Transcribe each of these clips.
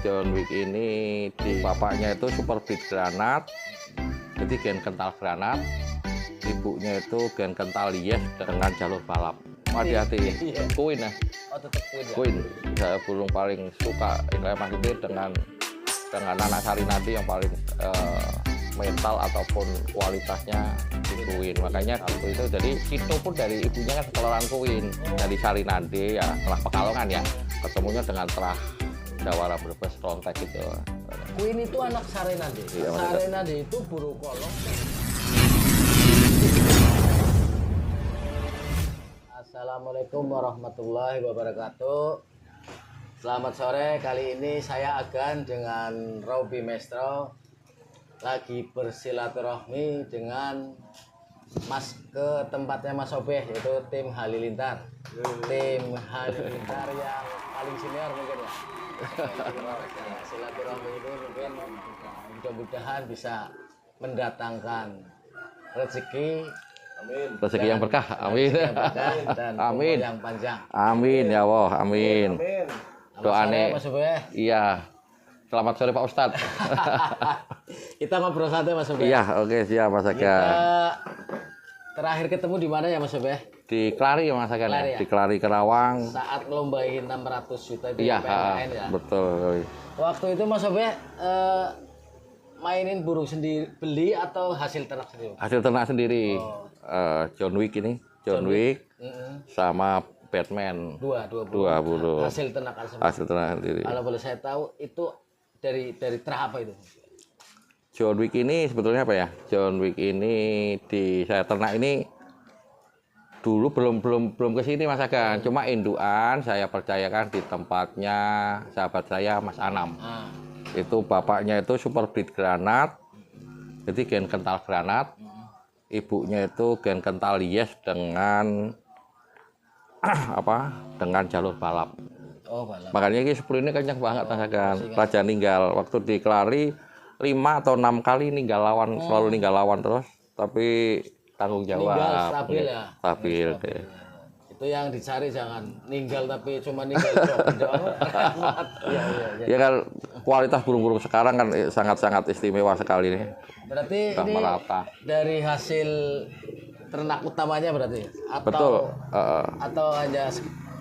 John Wick ini di bapaknya itu super beat granat, jadi gen kental granat. Ibunya itu gen kental yes dengan jalur balap. Hati-hati, Queen ya. Oh, tetap Queen ya? Queen, saya burung paling suka. Maksudnya dengan anak Sari Nadi yang paling mental ataupun kualitasnya di Queen. Makanya itu jadi Kito pun dari ibunya kan keturunan Queen, dari Sari Nadi ya, setelah Pekalongan ya, ketemunya dengan Terah Jawara Brebes Rontek gitu. Queen itu anak Sarenade. Iya, Sarenade itu burung kolong. Assalamualaikum warahmatullahi wabarakatuh. Selamat sore, kali ini saya akan dengan Robi Mestro lagi bersilaturahmi dengan Mas ke tempatnya Mas Sobeh, yaitu tim Halilintar. Tim Halilintar yang paling senior mungkin ya. Silaturahmi ini mungkin mudah-mudahan bisa mendatangkan rezeki. Amin. Rezeki yang berkah, amin. Dan amin. Yang panjang. Amin ya Allah, amin. Doane. Mas Sobeh. Iya. Selamat sore Pak Ustadz. Kita ngobrol santai Mas Sobeh. Iya, oke siap Mas Aga. Kita terakhir ketemu di mana ya Mas Sobeh? Di Kelari ya Mas Aga, Kelari ya? Di Kelari Kerawang. Saat lombain 600 juta di Iya, PLN ya. betul. Waktu itu Mas Sobeh mainin burung sendiri, beli atau hasil ternak sendiri? Hasil ternak sendiri. John Wick ini, John Wick sama Batman. Dua burung. Hasil ternak Hasil ternak sendiri. Kalau boleh saya tahu itu dari terah apa itu? John Wick ini sebetulnya apa ya? John Wick ini di saya ternak ini dulu belum ke sini Mas Aga. Cuma indukan saya percayakan di tempatnya sahabat saya Mas Anam. Itu bapaknya itu super beat granat. Jadi gen kental granat. Ibunya itu gen kental yes dengan dengan jalur balap. Oh, balap. Makanya ini 10 ini kencang banget Mas Aga. Raja ninggal waktu di Kelari 5 atau 6 kali ninggal lawan, selalu ninggal lawan terus, tapi tanggung jawab. Ninggal stabil ya. Stabil deh. Itu yang dicari, jangan ninggal tapi cuma ninggal doang. Ya kan kualitas burung-burung sekarang kan sangat-sangat istimewa sekali nih. Berarti Udah ini merata. dari hasil ternak utamanya berarti? Atau, Betul. Atau hanya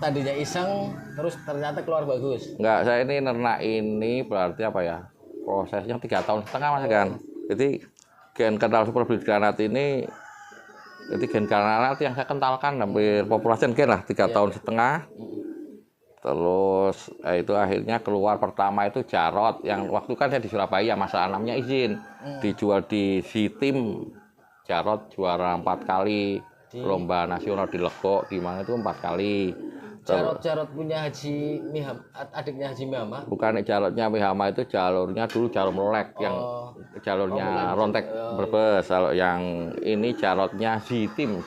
tadinya iseng terus ternyata keluar bagus? Enggak, saya ini ternak ini berarti apa ya? Prosesnya 3,5 tahun Mas kan. Jadi gen kental super beat granat ini, jadi gen granat yang saya kentalkan hampir populasi gen lah 3,5 tahun. Terus itu akhirnya keluar pertama itu Jarot, yang waktu kan saya di Surabaya, masa anamnya izin dijual di Sitim. Jarot juara 4 kali lomba nasional di Legok, di mana itu 4 kali. Jarot punya Haji Miham, adiknya Haji Mihama? Bukan, Jarotnya Mihama itu jalurnya dulu jalur melek, yang jalurnya Rontek Brebes. Kalau yang ini Jarotnya Sitim,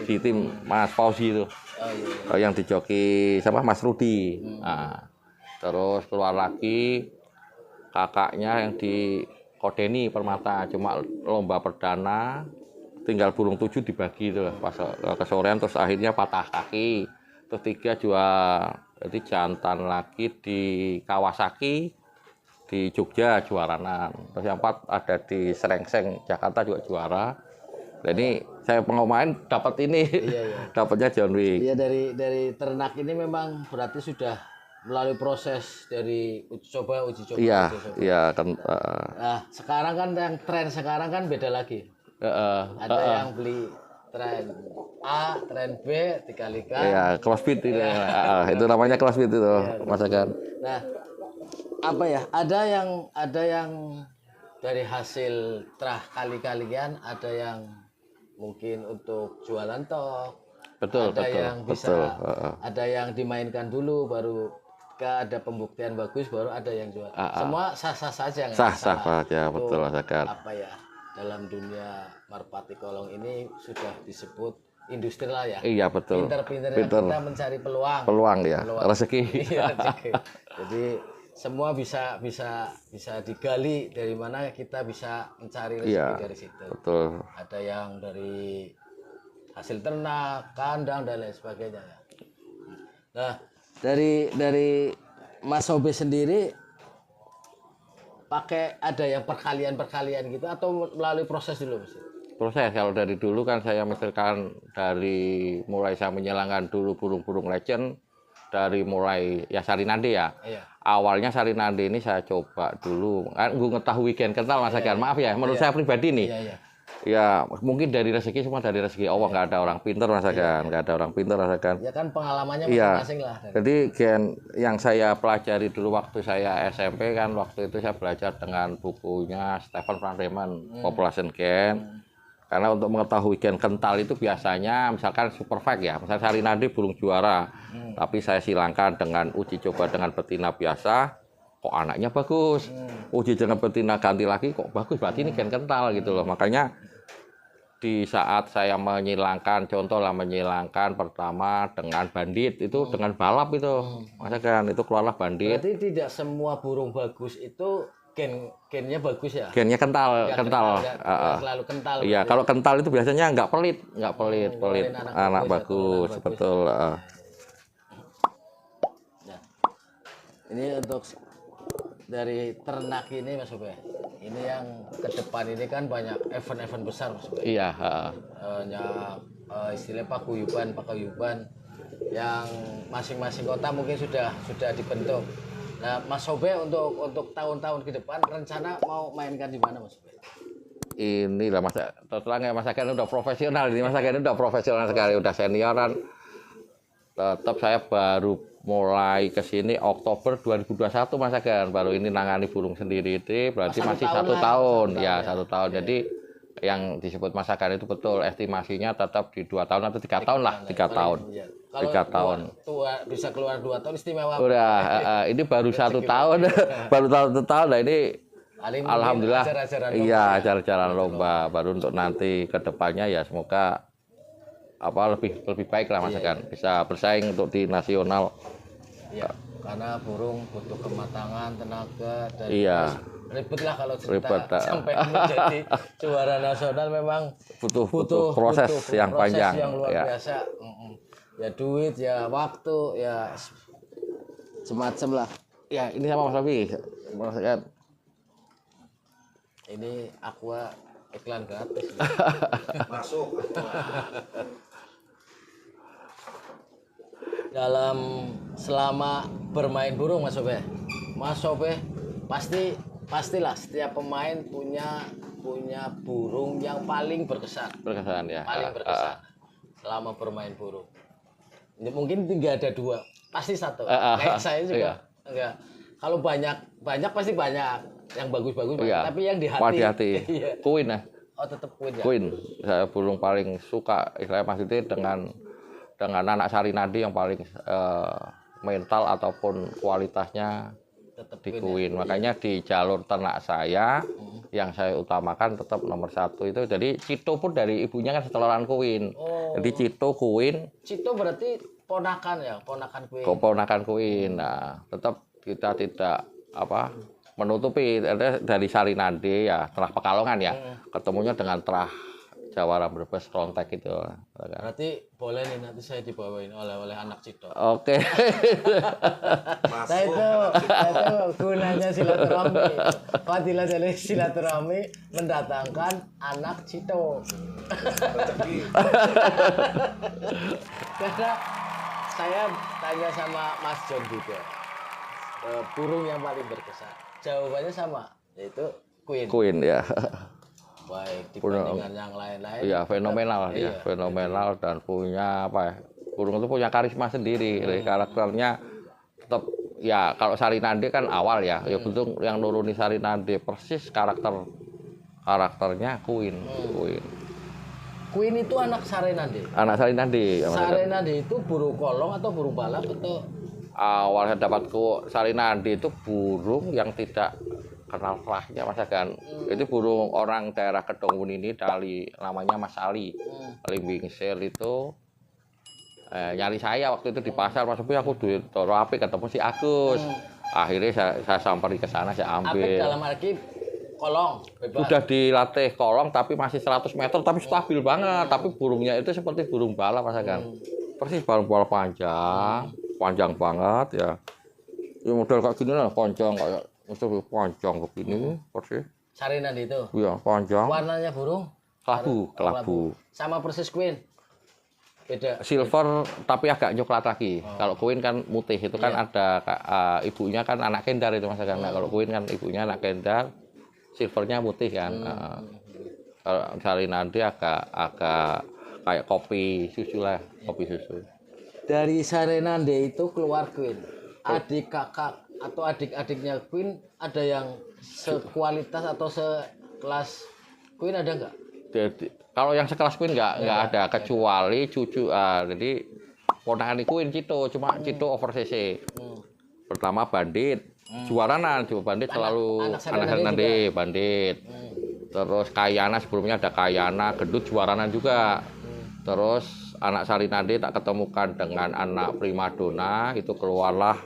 Sitim Mas Fauzi itu. Yang dijoki siapa? Mas Rudi. Nah, terus keluar lagi kakaknya yang di Kodeni Permata, cuma lomba perdana tinggal burung 7 dibagi itu pas kesorean, terus akhirnya patah kaki. Terus 3 jual, jadi jantan lagi di Kawasaki, di Jogja juaranan. Terus yang 4 ada di Serengseng Jakarta juga juara. Jadi saya pengumuman dapat ini, dapatnya John Wick. Iya, dari ternak ini memang berarti sudah melalui proses dari uji coba. Iya kan. Nah, sekarang kan yang tren sekarang kan beda lagi. Ada yang beli tren A, tren B, dikalikan. Iya, crossfit itu. Itu namanya crossfit itu, Mas Aga. Nah, apa ya? Ada yang dari hasil terah kali-kalian, ada yang mungkin untuk jualan tok. Betul. Yang bisa, ada yang dimainkan dulu baru ada pembuktian bagus baru ada yang jual. Semua sah-sah saja. Sah-sah saja, betul Mas Aga. Apa ya? Dalam dunia merpati kolong ini sudah disebut industri lah ya. Iya betul. Pinter-pinternya kita mencari peluang. Peluang ya, rezeki. Iya, rezeki. Jadi semua bisa digali dari mana kita bisa mencari rezeki dari situ. Betul. Ada yang dari hasil ternak, kandang dan lain sebagainya. Nah, dari Mas Sobeh sendiri pakai ada yang perkalian gitu atau melalui proses dulu Mas? Proses kalau dari dulu kan saya misalkan dari mulai saya menyilangkan dulu burung-burung legend dari mulai ya Sarinade ya. Iya. Awalnya Sarinade ini saya coba dulu kan gue ngetahui weekend kental Mas Agan. Maaf ya, menurut saya pribadi nih. Iya, iya. Ya mungkin dari rezeki semua dari rezeki Allah, nggak ada orang pinter Mas Agan, nggak ada orang pinter Mas Agan. Ya kan pengalamannya Iya. masing-masing lah. Jadi gen yang saya pelajari dulu waktu saya SMP kan waktu itu saya belajar dengan bukunya Stephen Van Remen, Population Gen. Karena untuk mengetahui gen kental itu biasanya misalkan Supervac ya, misalnya Sarinade burung juara, tapi saya silangkan dengan uji coba dengan betina biasa, kok anaknya bagus. Uji dengan betina ganti lagi kok bagus, berarti ini gen kental gitu loh. Makanya di saat saya menyilangkan, contoh lah menyilangkan pertama dengan bandit itu dengan balap itu, masa kan itu keluarlah bandit. Berarti tidak semua burung bagus itu gennya bagus ya? Gennya kental, Ya, kental. nggak selalu kental. Iya, kalau kental itu biasanya nggak pelit, pelit. Anak bagus, bagus. betul. Nah, ini untuk dari ternak ini Mas Obe. Ini yang ke depan ini kan banyak event-event besar Mas Obe. Iya. Istilahnya paguyuban yang masing-masing kota mungkin sudah dibentuk. Nah, Mas Sobe untuk tahun-tahun ke depan rencana mau mainkan di mana Mas Sobe? Inilah Mas, terang ya Mas Agan udah profesional ini, Mas Agan udah profesional sekali, udah senioran. Tetap saya baru mulai ke sini Oktober 2021 Mas Agan, baru ini nangani burung sendiri itu berarti masih 1 tahun ya, 1 tahun. Jadi yang disebut Mas Agan itu betul, estimasinya tetap di 2 tahun atau 3 tahun lah, 3 tahun. 3 tahun. Tua bisa keluar 2 tahun istimewa. Udah, ini baru 1 tahun, baru 1 tahun. Nah ini alhamdulillah, iya acara-acara lomba. Baru untuk nanti ke depannya ya semoga lebih baik lah Mas Agan, bisa bersaing untuk di nasional. Iya, karena burung butuh kematangan, tenaga, dan ribet lah kalau cerita sampai menjadi juara nasional memang butuh proses yang panjang, yang luar biasa. Ya duit, ya waktu, ya semacam lah. Ya ini sama Mas Rafi, Mas Agan. Ini Aqua iklan gratis. Masuk. Selama bermain burung Mas Sobe pastilah setiap pemain punya burung yang paling berkesan Ya. paling berkesan selama bermain burung. Mungkin tidak ada 2, pasti 1. Kayak saya juga enggak. Kalau banyak pasti banyak yang bagus-bagus, tapi yang di hati. Queen ya. Oh, tetap Queen ya. Queen, saya burung paling suka istilahnya maksudnya dengan anak Sarinade yang paling mental ataupun kualitasnya tetap di Queen. Ya. Makanya di jalur ternak saya yang saya utamakan tetap nomor 1 itu. Jadi Cito pun dari ibunya kan setelan Queen. Jadi Cito Queen. Cito berarti ponakan ya, ponakan Queen. Ponakan Queen. Nah, tetap kita tidak menutupi dari Sarinade ya, terah Pekalongan ya. Ketemunya dengan terah Jawara Brebes Rontek itu. Berarti boleh nih nanti saya dibawain oleh anak Cito. Oke. Nah itu gunanya silaturahmi. Fadilah dari silaturahmi mendatangkan anak Cito. Karena saya tanya sama Mas John juga, burung yang paling berkesan. Jawabannya sama, yaitu Queen. Queen ya. Baik dibandingkan yang lain-lain. Iya, fenomenal ya, fenomenal dan punya burung itu punya karisma sendiri. Karakternya tetap ya kalau Sarinade kan awal ya, ya betul yang nuruni Sarinade persis karakternya Queen. Queen itu anak Sarinade. Anak Sarinade. Sarinade itu burung kolong atau burung balap atau? Awalnya dapatku Sarinade itu burung yang tidak kenal terahnya Mas Agan. Itu burung orang daerah Kedongun ini dari namanya Mas Ali. Limbing Sel itu nyari saya waktu itu di pasar, Mas Sobi aku duit toro apik ketemu si Agus. Akhirnya saya samperin ke sana, saya ambil. Apik dalam arti kolong bebas. Sudah dilatih kolong tapi masih 100 meter tapi stabil banget. Tapi burungnya itu seperti burung bala Mas Agan. Persis burung bala panjang banget ya. Ya model kayak gini lah, panjang kayak Mesti panjang begini persis. Sari Nandi itu. Iya, panjang. Warnanya burung? Kelabu. Sama persis Queen. Beda. Silver tapi agak coklat lagi. Kalau Queen kan putih itu kan ada ibunya kan anak kendar itu Mas Agan. Nah, kalau Queen kan ibunya anak kendar, silvernya putih kan. Kalau Sari Nandi agak kayak kopi susu lah, kopi susu. Dari Sari Nandi itu keluar Queen. Adik kakak atau adik-adiknya Queen ada yang sekualitas atau sekelas Queen ada nggak? Jadi, kalau yang sekelas Queen nggak ada kecuali cucu. Jadi ponakan Queen Cito, cuma Cito over CC. Pertama Bandit, juaranan, coba Bandit selalu anak Nandi, Bandit. Terus Kayana sebelumnya ada Kayana, Gendut juaranan juga. Terus anak Sari Nandi tak ketemukan dengan anak Primadona, itu keluarlah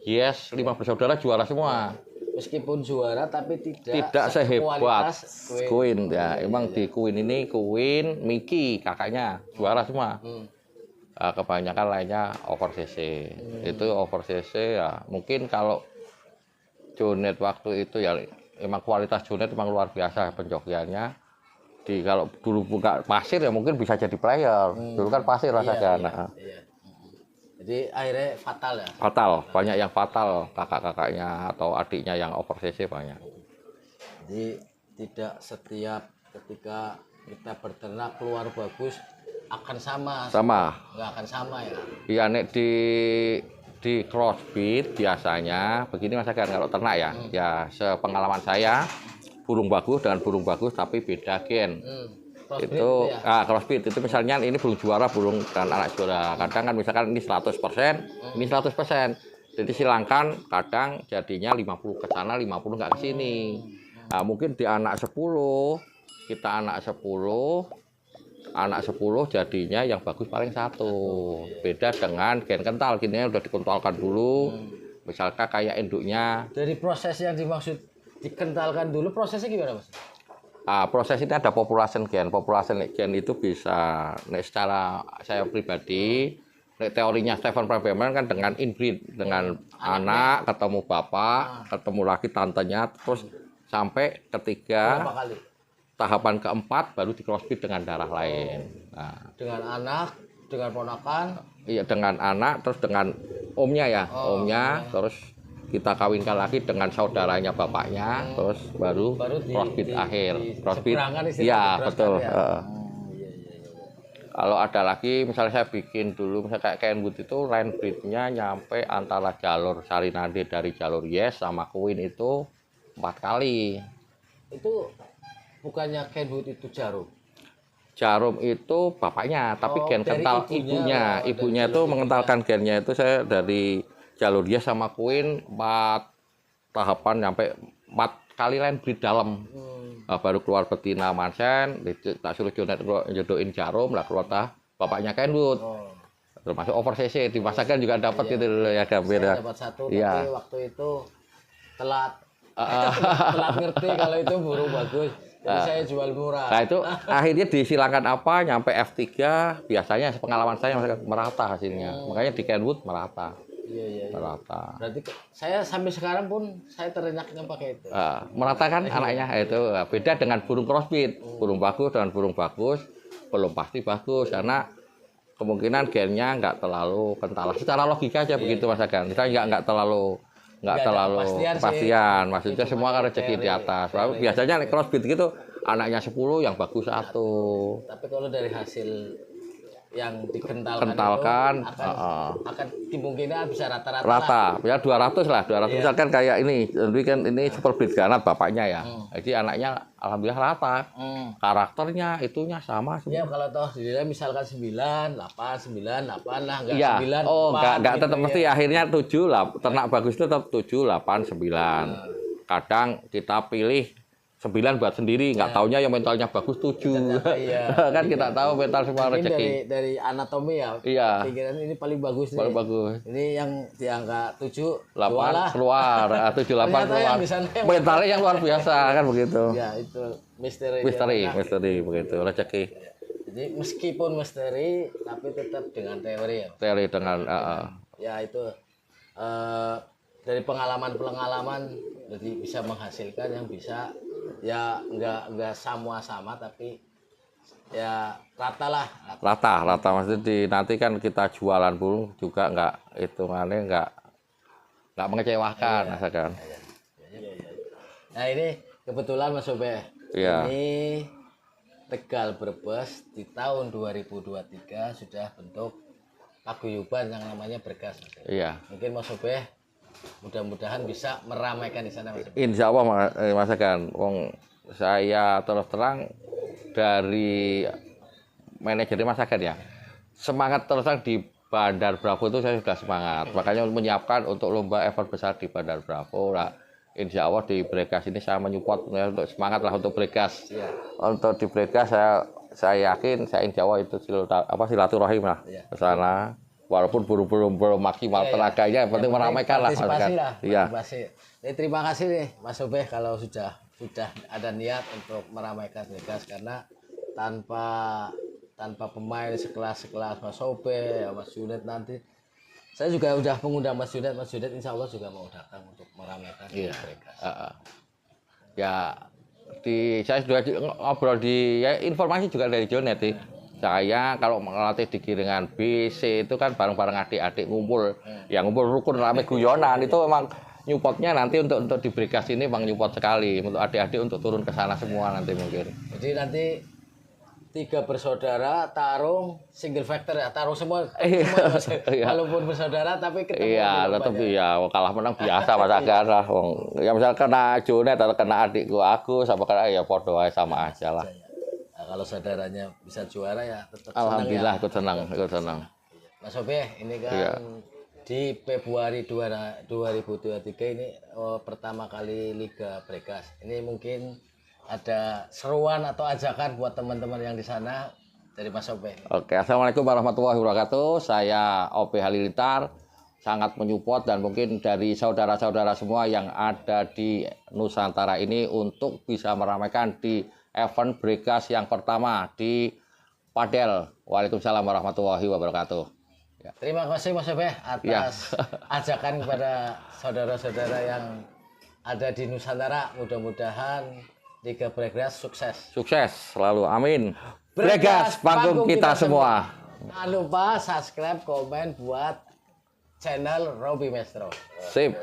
Yes, 5 bersaudara juara semua. Meskipun juara tapi tidak sehebat Queen ya. Emang di Queen ini Queen, Mickey kakaknya juara semua. Kebanyakan lainnya over CC. Itu over CC ya. Mungkin kalau Jonet waktu itu ya emang kualitas Jonet emang luar biasa penjokiannya. Kalau dulu buka pasir ya mungkin bisa jadi player. Dulu kan pasir rasakan. Iya. Jadi akhirnya fatal ya? Fatal, banyak yang fatal kakak-kakaknya atau adiknya yang over CC banyak. Jadi tidak setiap ketika kita berternak keluar bagus akan sama. Nggak akan sama ya? Iya, nek di crossbreed biasanya begini Mas Agan, kalau ternak ya, ya sepengalaman saya burung bagus dengan burung bagus tapi beda gen. Itu crossbreed itu misalnya ini burung juara burung dan anak juara, kadang kan misalkan ini 100% ini 100%, jadi silangkan kadang jadinya 50 ke sana 50 nggak ke sini. Nah, mungkin di anak 10 kita anak 10 jadinya yang bagus paling 1, beda dengan gen kental, gennya udah dikentalkan dulu. Misalkan kayak induknya. Dari proses yang dimaksud dikentalkan dulu, prosesnya gimana Mas? Proses ini ada population gen. Population gen itu bisa, secara saya pribadi, teorinya Stephen Prabhaman kan dengan inbreed, dengan anak ketemu bapak, ketemu lagi tantenya, terus sampai ketiga tahapan keempat baru di crossbreed dengan darah lain. Nah, dengan anak, dengan ponakan. Iya, dengan anak, terus dengan omnya ya, terus kita kawinkan lagi dengan saudaranya bapaknya, terus baru crossbreed akhir. Crossbreed, iya betul. Ya. Kalau ada lagi, misalnya saya bikin dulu, misalnya kayak Kenwood itu line breednya nyampe antara jalur Sari Nandi dari jalur Yes sama Queen itu 4 kali. Itu bukannya Kenwood itu jarum? Jarum itu bapaknya, tapi gen kental ibunya. Ibunya itu mengentalkan gennya itu saya dari jalur Yes sama Queen 4 tahapan sampai 4 kali line breed dalam. Baru keluar betina Mansen, tak suruh Jonet jodohin jarum lah, keluar bapaknya Kenwood. Termasuk over CC dimasakkan juga dapat gitu ya, saya dapat 1 tapi waktu itu telat ngerti kalau itu burung bagus. Jadi saya jual murah. Nah itu akhirnya disilangkan apa nyampe F3 biasanya pengalaman saya merata hasilnya. Makanya di Kenwood merata. Iya. Merata. Berarti saya sampai sekarang pun saya ternaknya pakai itu. Merata kan anaknya itu beda dengan burung crossbreed. Burung bagus dengan burung bagus belum pasti bagus karena kemungkinan gennya nggak terlalu kental. Secara logika aja begitu Mas Agan. Kita nggak terlalu kepastian. Maksudnya semua kan rezeki di atas. Biasanya crossbreed gitu anaknya 10 yang bagus 1. Tapi kalau dari hasil yang dikentalkan itu akan dimungkinkan bisa rata-rata ya 200 lah. Misalkan kayak ini super breed Ganat bapaknya ya. Jadi anaknya alhamdulillah rata. Karakternya itunya sama semua. Ya kalau toh misalkan 9, 8 lah, enggak ya. 9. Enggak tetap mesti akhirnya 7 lah. Ternak bagus itu tetap 7, 8, 9. Kadang kita pilih 9 buat sendiri, nggak taunya yang mentalnya bagus 7. Kan kita tahu mental semua rezeki. Dari anatomi ya. Iya. Pikiran ini paling bagus nih. Paling bagus. Ini yang di angka 7, 8 keluar, 7, 8 keluar. Mentalnya yang luar biasa kan begitu. Ya itu misteri begitu rezeki. Jadi meskipun misteri tapi tetap dengan teori ya. Teori dengan ya itu dari pengalaman jadi bisa menghasilkan yang bisa ya nggak semua sama tapi ya rata lah. Rata maksudnya nanti kan kita jualan pun juga nggak hitungannya nggak mengecewakan, misalkan. Nah ini kebetulan Mas Sobe, Iya. ini Tegal Brebes di tahun 2023 sudah bentuk paguyuban yang namanya Bergas. Iya. Mungkin Mas Sobe mudah-mudahan bisa meramaikan di sana Mas Sobe. Insya Allah masakan. Wong saya terus terang dari manajer masakan ya, semangat terus terang di Bandar Bravo itu saya sudah semangat. Makanya menyiapkan untuk lomba event besar di Bandar Bravo. Nah, insya Allah di Bregas ini saya menyupport ya, untuk semangat lah untuk Bregas. Ya. Untuk di Bregas saya yakin saya insya Allah itu silaturahim lah ke sana. Walaupun belum maksimal tenaganya, yang penting meramaikan lah. Iya. Ini terima kasih nih Mas Sobe kalau sudah ada niat untuk meramaikan Bregas, karena tanpa pemain sekelas Mas Sobe, ya Mas Junet nanti. Saya juga udah mengundang Mas Junet insya Allah juga mau datang untuk meramaikan Bregas. Ya, saya sudah ngobrol ya, informasi juga dari Junet sih. Saya kalau melatih di Giringan B, C itu kan bareng-bareng adik-adik ngumpul. Ya ngumpul rukun rame guyonan itu memang nyupportnya nanti untuk di Bregas ini memang nyupport sekali untuk adik-adik untuk turun ke sana semua nanti mungkin. Jadi nanti 3 bersaudara tarung single factor ya, tarung semua walaupun bersaudara tapi ketemu. Iya, tetap ya kalah menang biasa masakan lah. Ya misalnya kena Junet atau kena adikku aku sama kena ya podo sama aja lah. Nah, kalau saudaranya bisa juara ya tetap Alhamdulillah senang ya. ikut senang. Mas Sobe, ini kan di Februari 2023 ini pertama kali Liga Bregas. Ini mungkin ada seruan atau ajakan buat teman-teman yang di sana dari Mas Sobe. Oke, assalamualaikum warahmatullahi wabarakatuh. Saya OP Halilintar sangat menyupport dan mungkin dari saudara-saudara semua yang ada di Nusantara ini untuk bisa meramaikan di event Bregas yang pertama di Padel. Waalaikumsalam warahmatullahi wabarakatuh. Ya. Terima kasih Mas Sobe atas ajakan kepada saudara-saudara yang ada di Nusantara. Mudah-mudahan Liga Bregas sukses. Sukses selalu, amin. Bregas panggung kita semua. Jangan lupa subscribe, komen buat channel Robby Maestro. Sip.